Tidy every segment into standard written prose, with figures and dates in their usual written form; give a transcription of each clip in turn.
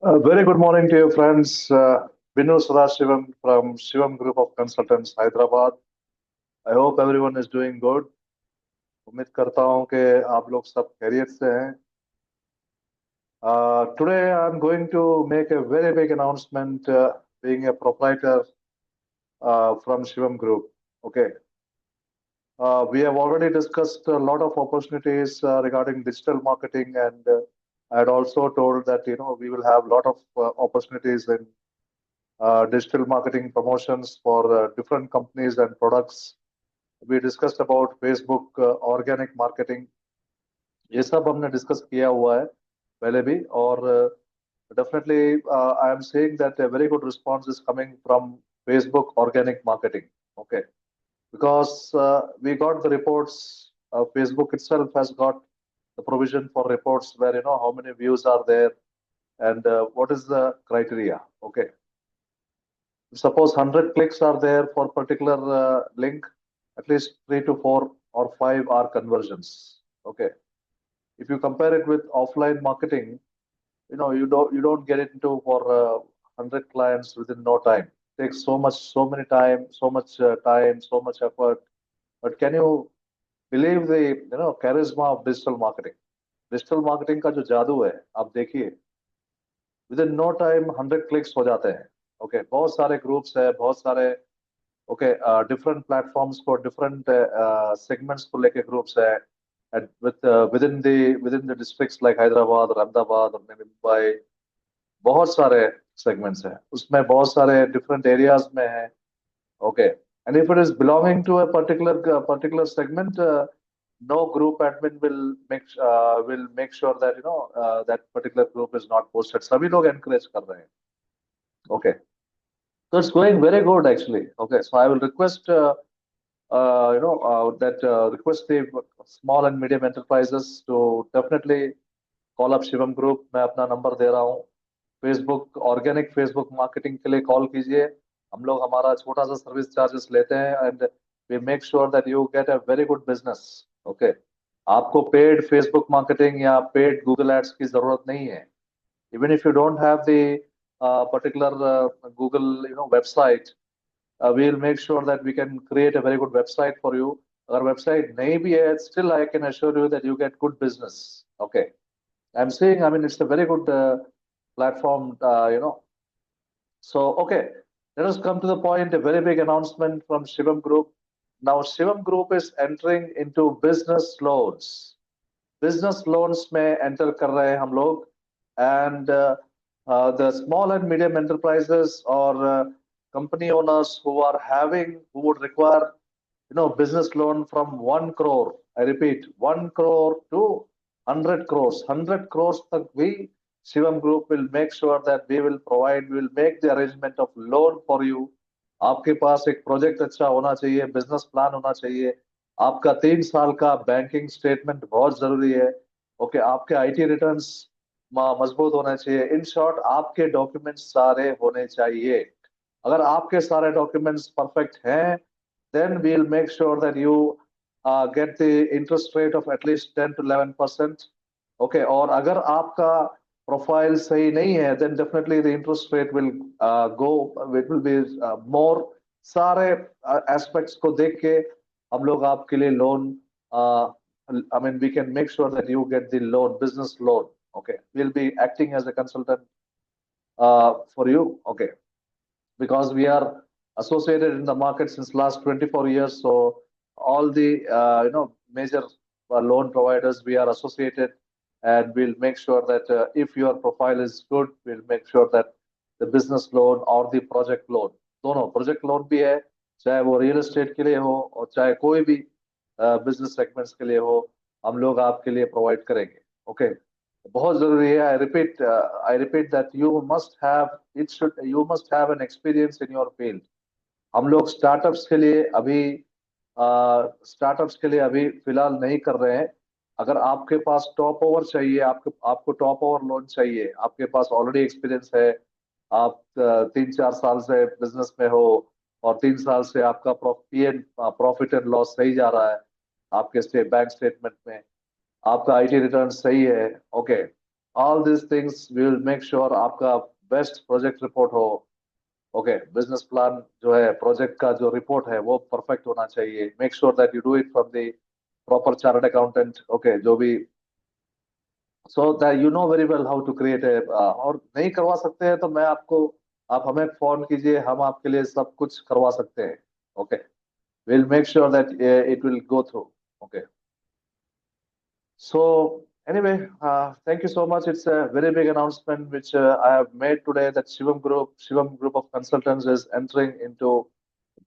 Very good morning to you, friends. Binu Sadashivam from Shivam Group of Consultants, Hyderabad. I hope everyone is doing good. उम्मीद करता हूँ कि आप लोग सब खैरियत से हैं. Today I'm going to make a very big announcement, being a proprietor from Shivam Group. Okay. We have already discussed a lot of opportunities regarding digital marketing, and I had also told that we will have a lot of opportunities in digital marketing promotions for different companies and products. We discussed about Facebook organic marketing. ये सब हमने discuss किया हुआ है पहले भी और definitely I am saying that a very good response is coming from Facebook organic marketing. Okay, because we got the reports. Facebook itself has got the provision for reports where how many views are there and what is the criteria. Okay, suppose 100 clicks are there for particular link, at least 3 to 4 or 5 are conversions. Okay, if you compare it with offline marketing, you don't get it into for 100 clients within no time. It takes so many time, so much effort. But can you believe the charisma of digital marketing? Digital marketing का जो जादू है, आप देखिए, within no time 100 clicks हो जाते हैं. Okay, बहुत सारे ग्रुप्स है, बहुत सारे ओके डिफरेंट प्लेटफॉर्म्स को, डिफरेंट सेगमेंट्स को लेके ग्रुप्स है, and within the districts like Hyderabad or Ahmedabad or maybe Mumbai, बहुत सारे सेगमेंट्स हैं उसमें, बहुत सारे डिफरेंट एरियाज में है. Okay, and if it is belonging to a particular segment, no group admin will make sure that that particular group is not posted. सभी लोग encourage कर रहे हैं. Okay, so it's going very good actually. Okay, so I will request that request the small and medium enterprises to definitely call up Shivam Group. मैं अपना number दे रहा हूँ. Facebook organic Facebook marketing के लिए call कीजिए. हम लोग हमारा छोटा सा सर्विस चार्जेस लेते हैं and we make sure that you get a very good business. Okay, आपको पेड फेसबुक मार्केटिंग या पेड गूगल एड्स की जरूरत नहीं है. Even if you don't have the particular Google website, we'll make sure that we can create a very good website for you. अगर website नहीं भी है, still I can assure you that you get good business. Okay, I'm saying, I mean, it's a very good platform, So, okay, let us come to the point. A very big announcement from Shivam Group. Now, Shivam Group is entering into business loans. Business loans में enter कर रहे हैं हम लोग, and the small and medium enterprises or company owners who would require business loan from 1 crore. I repeat, 1 crore to 100 crores. 100 crores tak we, Shivam Group will make sure that we will make the arrangement of loan for you. आपके पास एक project अच्छा होना चाहिए, business plan होना चाहिए, आपका 3 साल का बैंकिंग स्टेटमेंट बहुत जरूरी है. ओके, आपके आईटी रिटर्न्स मजबूत होने चाहिए. इन शॉर्ट, आपके डॉक्यूमेंट्स सारे होने चाहिए. अगर आपके सारे डॉक्यूमेंट्स परफेक्ट हैं, then we'll make sure that you get the interest rate of at least 10 to 11%. Okay, और अगर आपका प्रोफाइल सही नहीं है, then definitely the interest rate will it will be more. सारे एस्पेक्ट्स को देख के हम लोग आपके लिए loan, I mean, we can make sure that you get the loan, business loan. Okay, we'll be acting as a consultant for you. Okay, because we are associated in the market since last 24 years. So all the major loan providers we are associated, and we'll make sure that if your profile is good, we'll make sure that the business loan or the project loan, दोनों project loan भी है, चाहे वो real estate के लिए हो और चाहे कोई भी बिजनेस सेगमेंट्स के लिए हो, हम लोग आपके लिए प्रोवाइड करेंगे. ओके, बहुत जरूरी है. I repeat that you must have an experience in your field. हम लोग स्टार्टअप्स के लिए अभी फिलहाल नहीं कर रहे हैं. अगर आपके पास टॉप ओवर चाहिए, आपको टॉप ओवर लोन चाहिए, आपके पास ऑलरेडी एक्सपीरियंस है, आप 3-4 साल से बिजनेस में हो और 3 साल से आपका प्रॉफिट एंड लॉस सही जा रहा है, आपके बैंक स्टेटमेंट में आपका आईटी रिटर्न सही है. Okay, all these things we will make sure आपका best project report हो. Okay, business plan जो है project का जो report है वो perfect होना चाहिए. Make sure that you do it from the proper chartered accountant. Okay, जो भी so that you know very well how to create a और नहीं करवा सकते हैं तो मैं आपको आप हमें फोन कीजिए, हम आपके लिए सब कुछ करवा सकते हैं. Okay, we'll make sure that it will go through. Okay. So anyway, thank you so much. It's a very big announcement which I have made today that Shivam Group of Consultants is entering into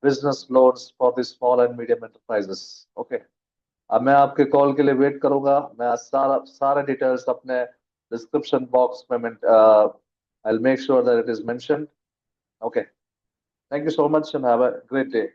business loans for the small and medium enterprises. Okay. अब मैं आपके call के लिए wait करूंगा. मैं सारे details अपने description box में I'll make sure that it is mentioned. Okay. Thank you so much and have a great day.